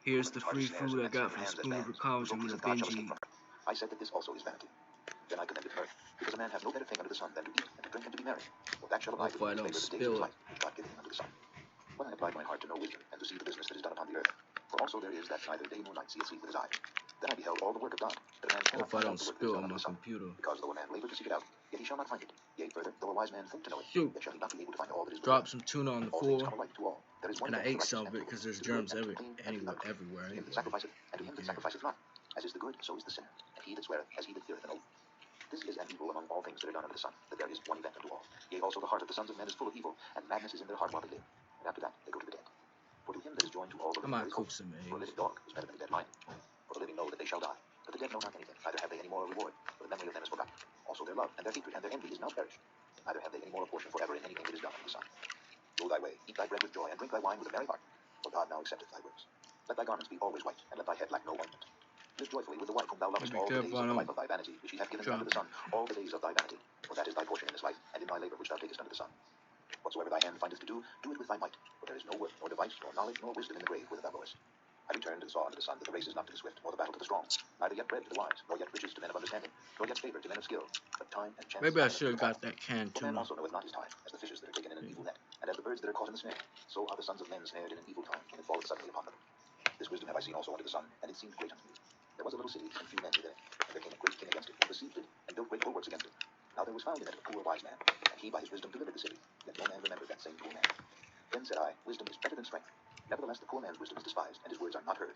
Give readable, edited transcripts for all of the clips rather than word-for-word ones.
Here's the free food I got from Spoon River College. I'm gonna binge eat. I said that this also is vanity. Then I commended mirth, because a man has no better thing under the sun than to eat and to drink and to be merry. For that shall abide Hopefully I don't the days of spill his it. life, which God giveth him under the sun. When I applied my heart to know wisdom, and to see the business that is done upon the earth, for also there is that neither day nor night seeth sleep with his eye. Then I beheld all the work of God, that a man cannot Hopefully I find out don't the work that is spill done on under my the sun. computer. Because though a man labor to seek it out, yet he shall not find it. Yea, further, though a wise man think to know it, Shoot. yet shall he not be able to find all that is Drop some tuna on the all things floor. come alike to all. There is one And I death to ate righteous some of and it to because wicked, there's to good germs and to clean and to everywhere to him that anyway. sacrificeth, and to him that sacrificeth not. As is the good, so is the sinner. And he that sweareth, as he that feareth an oath. This is an evil among all things that are done under the sun, that there is one event unto all. Yea, also the heart of the sons of men is full of evil, and madness is in their heart while they live. And after that they go to the dead. For to him that is joined to all the I living might there is cook hope. some For a eggs. living dog is better than a dead lion. For the living know that they shall die, but the dead know not anything, neither have they any more reward, for the memory of them is forgotten. Also their love, and their hatred, and their envy is now perished. Neither have they any more portion forever in anything that is done under the sun. Go thy way, eat thy bread with joy, and drink thy wine with a merry heart, for God now accepteth thy works. Let thy garments be always white, and let thy head lack no ointment. Live joyfully with the wife whom thou lovest all the days of the life of thy vanity, which he hath given thee under the sun, all the days of thy vanity. For that is thy portion in this life, and in thy labor which thou takest under the sun. Whatsoever thy hand findeth to do, do it with thy might. For there is no work, nor device, nor knowledge, nor wisdom in the grave whither thou goest. I returned and saw under the sun that the race is not to the swift, nor the battle to the strong, neither yet bread to the wise, nor yet riches to men of understanding, nor yet favor to men of skill, but time and chance. Maybe I should have got that canned For man tuna. also knoweth not his time, as the fishes that are taken in an evil net, and as the birds that are caught in the snare. So are the sons of men snared in an evil time, when it falleth suddenly upon them. This wisdom have I seen also under the sun, and it seemed great unto me. There was a little city, and few men within it, and there came a great king against it, and besieged it, and built great bulwarks against it. Now there was found in it a poor wise man, and he by his wisdom delivered the city, yet no man remembered that same poor man. Then said I, wisdom is better than strength. Nevertheless the poor man's wisdom is despised, and his words are not heard.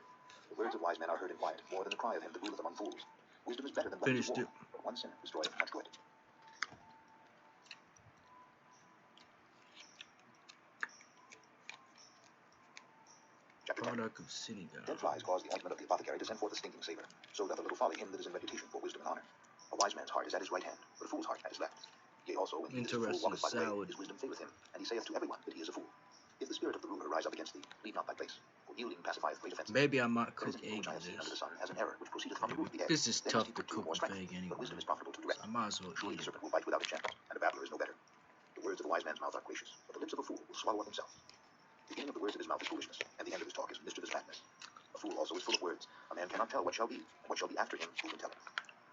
The words of wise men are heard in quiet, more than the cry of him that ruleth among fools. Wisdom is better than weapons of war, but one sinner destroyeth much good. Product of city guy. Dead flies cause the ointment of the apothecary to send forth a stinking savor. So doth a little folly him that is in reputation for wisdom and honor. A wise man's heart is at his right hand, but a fool's heart at his left. Yea, also, when he that is a fool walketh by the way, his wisdom faileth him, and he saith to everyone that he is a fool. If the spirit of the ruler rise up against thee, leave not thy place, for yielding pacifieth great offense. Maybe I might cook egg which I have in seen under the this. sun as an error which proceedeth from the root of the egg. This is Then tough must he to put two cook more with strength, egg anyway. but wisdom is profitable to direct. So I might as well Surely eat the it. serpent will bite without enchantment, and a babbler is no better. The words of a wise man's mouth are gracious, but the lips of a fool will swallow up himself. The beginning of the words of his mouth is foolishness, and the end of his talk is mischievous madness. A fool also is full of words. A man cannot tell what shall be, and what shall be after him, who can tell it.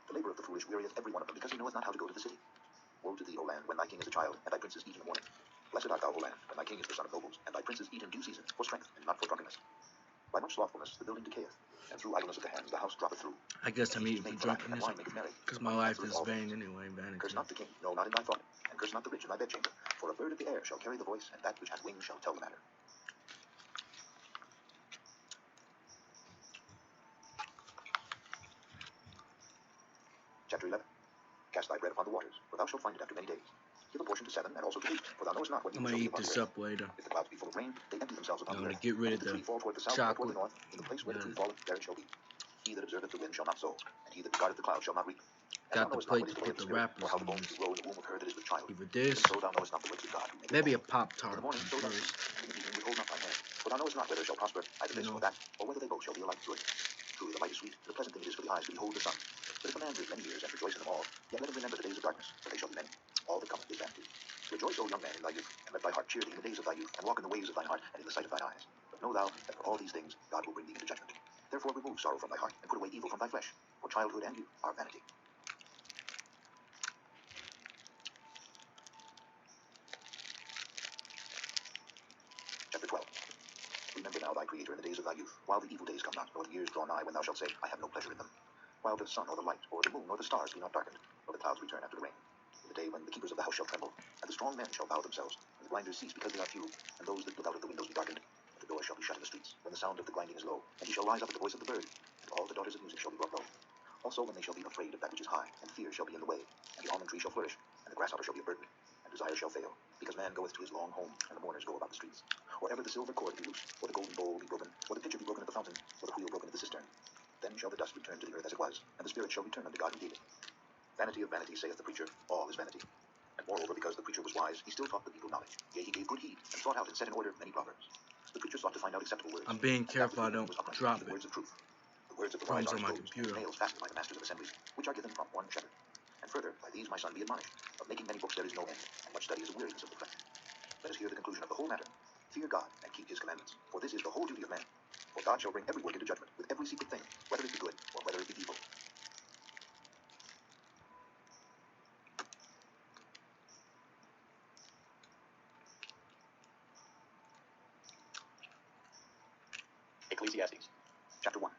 The labor of the foolish wearieth every one of them, because he knoweth not how to go to the city. Woe to thee, O land, when thy king is a child, and thy princes eat in the morning. Blessed art thou, O land, when thy king is the son of nobles, and thy princes eat in due season, for strength, and not for drunkenness. By much slothfulness the building decayeth, and through idleness of the hands the house droppeth through. I guess I'm eating for drunkenness, because my life is vain anyway, vanity. Curse not the king, no, not in thy thought, and curse not the rich in thy bedchamber, for a bird of the air shall carry the voice, and that which hath wings shall tell the matter. Chapter 11. Cast thy bread upon the waters, for thou shalt find it after many days. Give a portion to 7, and also to 8, for thou knowest not what I'm gonna eat this up later. If the clouds be full of rain, they empty themselves upon I'm the gonna earth. get rid And of if the tree fall toward the south or toward the north, in the place where the tree falleth, there it shall be. He that observeth the wind shall not sow, and he that regardeth the cloud shall not reap. Got the plate to put the wrappers or how the in. bones do grow in the womb of her that is with child. Either this, So thou knowest not the works of God, who maketh maybe a all. Pop-Tart In the morning sow thy seed, in the evening withhold not thine hand. For thou knowest not whether it shall prosper, either this or that, or whether they both shall be alike good. Truly the light is sweet, and a pleasant thing it is for the eyes to behold the sun. But if a man live many years and rejoice in them all, yet let him remember the days of darkness, for they shall be many. All that cometh is vanity. Rejoice, O young man, in thy youth, and let thy heart cheer thee in the days of thy youth, and walk in the ways of thine heart, and in the sight of thine eyes. But know thou that for all these things God will bring thee into judgment. Therefore remove sorrow from thy heart, and put away evil from thy flesh, for childhood and youth are vanity. Chapter 12. Remember now thy Creator in the days of thy youth, while the evil days come not, nor the years draw nigh when thou shalt say, I have no pleasure in them. While the sun or the light, or the moon, or the stars be not darkened, nor the clouds return after the rain. In the day when the keepers of the house shall tremble, and the strong men shall bow themselves, and the grinders cease because they are few, and those that look out of the windows be darkened, and the doors shall be shut in the streets, when the sound of the grinding is low, and he shall rise up at the voice of the bird, and all the daughters of music shall be brought low. Also when they shall be afraid of that which is high, and fear shall be in the way, and the almond tree shall flourish, and the grasshopper shall be a burden, and desire shall fail, because man goeth to his long home, and the mourners go about the streets. Or ever the silver cord be loosed, or the golden bowl be broken, or the pitcher be broken at the fountain, or the wheel broken at the cistern. Then shall the dust return to the earth as it was, and the spirit shall return unto God who gave it. Vanity of vanity, saith the preacher, all is vanity. And moreover, because the preacher was wise, he still taught the people knowledge. Yea, he gave good heed, and thought out and set in order many proverbs. The preacher sought to find out acceptable words. I'm being careful I don't drop the it. words of truth. The words of the wise are on my exposed, computer. nails fastened by the masters of assemblies, which are given from one shepherd. And further, by these my son be admonished. Of making many books there is no end, and much study is a weariness of the flesh. Let us hear the conclusion of the whole matter. Fear God, and keep his commandments, for this is the whole duty of man. For God shall bring every work into judgment, with every secret thing, whether it be good or whether it be evil. Ecclesiastes, chapter 1.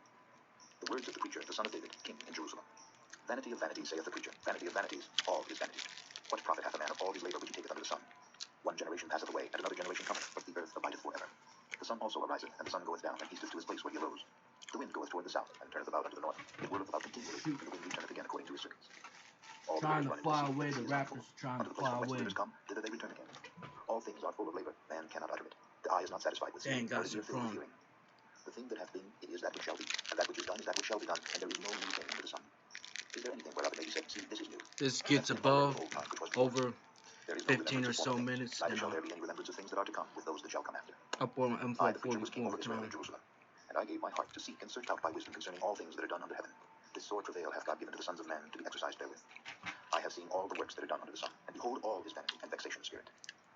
The words of the preacher, the son of David, king in Jerusalem. Vanity of vanities, saith the preacher, vanity of vanities, all is vanity. What profit hath a man of all his labor which he taketh under the sun? One generation passeth away, and another generation cometh, but the earth abideth forever. The sun also ariseth, and the sun goeth down, and easteth to his place where he arose. The wind goeth toward the south, and turneth about unto the north. It whirleth about continually, and the wind returneth again according to his circuits. All Trying the to fly away, the rappers trying to unto the place fly from whence the away. rivers come, thither they return again. All things are full of labor, man cannot utter it. The eye is not satisfied with They seeing, ain't got nor his ear shit filled with from. hearing. The thing that hath been, it is that which shall be, and that which is done is that which shall be done, and there is no new thing under the sun. Is there anything whereof it may be said, see, this is new? This gets above over There is no 15 or remembrance of so former things, minutes, neither then shall I'll there be any remembrance of things that are to come with those that shall come after. upload an I, the preacher, was king M444 over Israel time. in Jerusalem, and I gave my heart to seek and search out by wisdom concerning all things that are done under heaven. This sore travail hath God given to the sons of men to be exercised therewith. I have seen all the works that are done under the sun, and behold, all is vanity and vexation of spirit.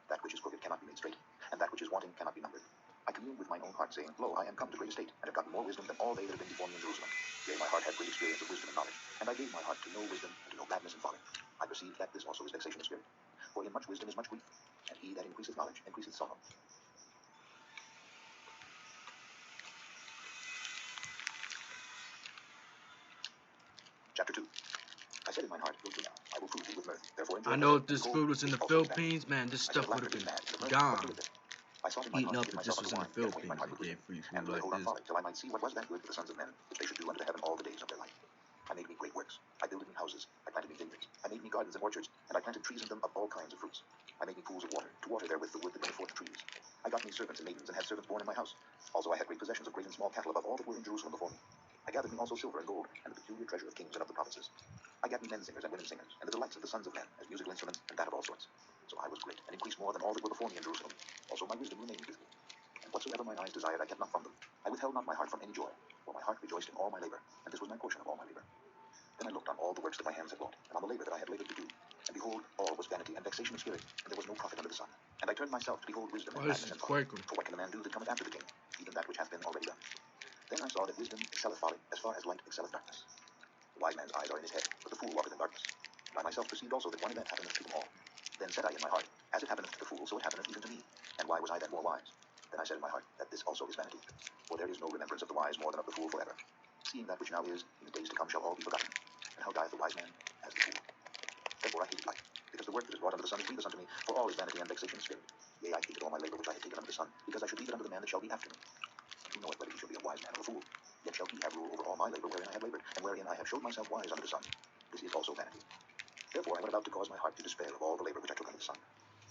That which is crooked cannot be made straight, and that which is wanting cannot be numbered. I communed with mine own heart, saying, Lo, I am come to great estate, and have gotten more wisdom than all they that have been before me in Jerusalem. Yea, my heart had great experience of wisdom and knowledge, and I gave my heart to know wisdom and to know madness and folly. I perceived that this also is vexation of spirit. For in much wisdom is much grief, and he that increaseth knowledge increaseth sorrow. Chapter 2. I said in mine heart, Go to now, I will prove thee with mirth. Therefore enjoy I know pleasure, if this and food was in the also is vanity. Philippines, man, this I said, stuff would have laughter is been mad, the mirth, gone. what doeth it? I sought in my Eating heart up to give if this myself was unto in the wine, and acquaint Philippines. my heart They with gave wisdom, free and food to lay like hold on this. folly, till I might see what was that good for the sons of men, which they should do unto the heaven all the days of their life. I made me great works. I builded me houses. I planted me vineyards. I made me gardens and orchards, and I planted trees in them of all kinds of fruits. I made me pools of water, to water therewith the wood that bringeth forth the trees. I got me servants and maidens, and had servants born in my house. Also I had great possessions of great and small cattle above all that were in Jerusalem before me. I gathered me also silver and gold, and the peculiar treasure of kings and of the provinces. I gat me men singers and women singers, and the delights of the sons of men, as musical instruments, and that of all sorts. So I was great, and increased more than all that were before me in Jerusalem. Also my wisdom remained with me. And whatsoever mine eyes desired, I kept not from them. I withheld not my heart from any joy, for my heart rejoiced in all my labor, and this was my portion of all my labor. Then I looked on all the works that my hands had wrought, and on the labor that I had labored to do. And behold, all was vanity and vexation of spirit, and there was no profit under the sun. And I turned myself to behold wisdom and Oh, this madness is and folly. Quaker. For what can the man do that cometh after the king, even that which hath been already done? Then I saw that wisdom excelleth folly, as far as light excelleth darkness. The wise man's eyes are in his head, but the fool walketh in darkness. And I myself perceived also that one event happeneth to them all. Then said I in my heart, As it happeneth to the fool, so it happeneth even to me. And why was I then more wise? Then I said in my heart, that this also is vanity. For there is no remembrance of the wise more than of the fool forever. Seeing that which now is, in the days to come shall all be forgotten. And how dieth the wise man? As the fool. Therefore I hated life, because the work that is wrought under the sun is grievous unto me, for all is vanity and vexation of spirit. Yea, I hated all my labor which I had taken under the sun, because I should leave it unto the man that shall be after me. And who knoweth whether he shall be a wise man or a fool? Yet shall he have rule over all my labor wherein I have labored, and wherein I have showed myself wise under the sun. This is also vanity. Therefore I went about to cause my heart to despair of all the labor which I took under the sun.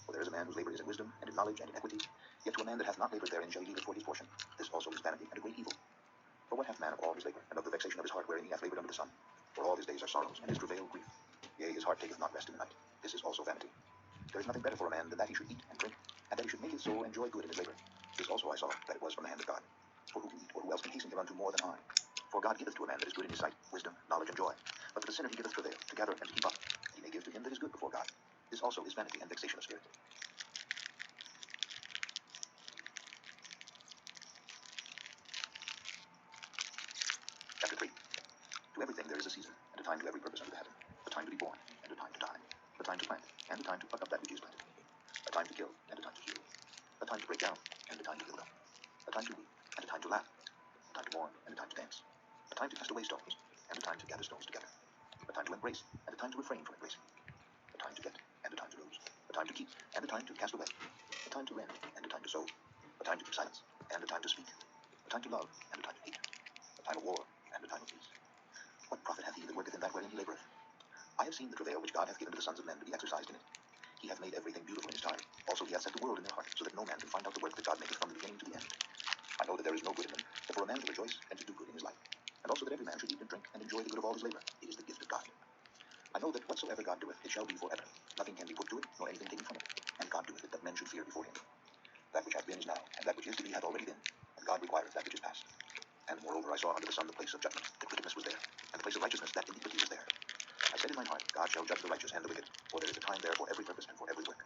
For there is a man whose labor is in wisdom, and in knowledge, and in equity. Yet to a man that hath not labored therein shall he leave it for his portion. This also is vanity, and a great evil. For what hath man of all his labor, and of the vexation of his heart wherein he hath labored under the sun? For all his days are sorrows, and his travail grief. Yea, his heart taketh not rest in the night. This is also vanity. There is nothing better for a man than that he should eat and drink, and that he should make his soul enjoy good in his labor. This also I saw, that it was from the hand of God. For who can eat, or who else can hasten hereunto more than I? For God giveth to a man that is good in his sight, wisdom, knowledge, and joy. But to the sinner he giveth travail, to gather and to keep up. He may give to him that is good before God. This also is vanity and vexation of spirit. Chapter 3. To everything there is a season, and a time to every purpose under the heaven. A time to be born, and a time to die. A time to plant, and a time to pluck up that which is planted. A time to kill, and a time to heal. A time to break down, and a time to build up. A time to weep, and a time to laugh. A time to mourn, and a time to dance. A time to cast away stones, and a time to gather stones together. A time to embrace, and a time to refrain from embracing. A time to get, and a time to lose. A time to keep, and a time to cast away. A time to rend, and a time to sow. A time to keep silence, and a time to speak. A time to love, and a time to hate. A time of war, and a time of peace. What profit hath he that worketh in that wherein he laboureth? I have seen the travail which God hath given to the sons of men to be exercised in it. He hath made everything beautiful in his time. Also he hath set the world in their heart, so that no man can find out the work that God maketh from the beginning to the end. I know that there is no good in them, but for a man to rejoice and to do good in his life. And also that every man should eat and drink and enjoy the good of all his labour. It is the gift of God. I know that whatsoever God doeth, it shall be for ever. Nothing can be put to it, nor anything taken from it. And God doeth it, that men should fear before him. That which hath been is now, and that which is to be hath already been. And God requireth that which is past. And moreover I saw under the sun the place of judgment, that wickedness was there, and the place of righteousness, that iniquity was there. I said in mine heart, God shall judge the righteous and the wicked, for there is a time there for every purpose and for every work.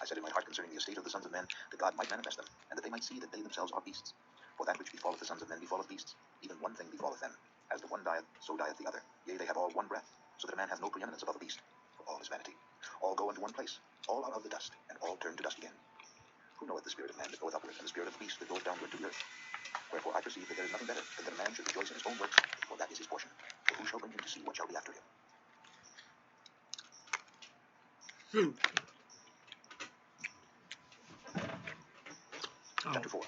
I said in my heart concerning the estate of the sons of men, that God might manifest them, and that they might see that they themselves are beasts. For that which befalleth the sons of men befalleth beasts. Even one thing befalleth them. As the one dieth, so dieth the other. Yea, they have all one breath, so that a man hath no preeminence above a beast. For all is vanity. All go unto one place. All are of the dust, and all turn to dust again. Who knoweth the spirit of man that goeth upward, and the spirit of the beast that goeth downward to the earth? Wherefore I perceive that there is nothing better than that a man should rejoice in his own works, for that is his portion. For who shall bring him to see what shall be after him? Chapter 4.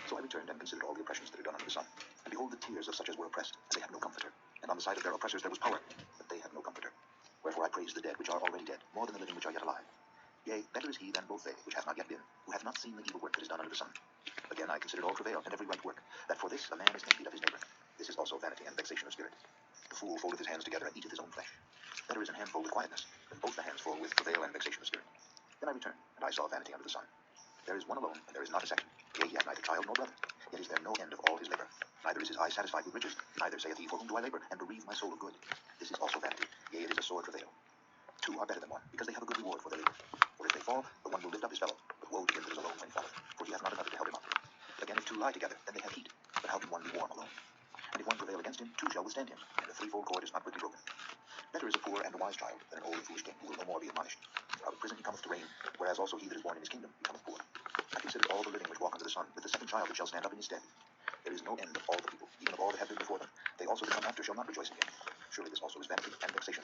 So I returned and considered all the oppressions that are done under the sun. And behold, the tears of such as were oppressed, and they had no comforter. And on the side of their oppressors there was power, but they had no comforter. Wherefore I praise the dead which are already dead, more than the living which are yet alive. Yea, better is he than both they which hath not yet been, who hath not seen the evil work that is done under the sun. Again I considered all travail, and every right work, that for this a man is envied of his neighbor. This is also vanity and vexation of spirit. The fool foldeth his hands together and eateth his own flesh. Better is an hand full with quietness, than both the hands full with travail and vexation of spirit. Then I returned, and I saw vanity under the sun. There is one alone, and there is not a second. Yea, he hath neither child nor brother. Yet is there no end of all his labor. Neither is his eye satisfied with riches. Neither saith he, for whom do I labor, and bereave my soul of good? This is also vanity. Yea, it is a sore travail. Two are better than one, because they have a good reward for their labor. For if they fall, the one will lift up his fellow. But woe to him that is alone when he falleth, for he hath not another to help him up. Again, if two lie together, then they have heat. But how can one be warm alone? And if one prevail against him, two shall withstand him, and the threefold cord is not quickly broken. Better is a poor and a wise child than an old and foolish king, who will no more be admonished. For out of prison he cometh to reign, whereas also he that is born in his kingdom becometh poor. I consider all the living which walk under the sun, with the second child which shall stand up in his stead. There is no end of all the people, even of all that have been before them. They also that come after shall not rejoice in him. Surely this also is vanity and vexation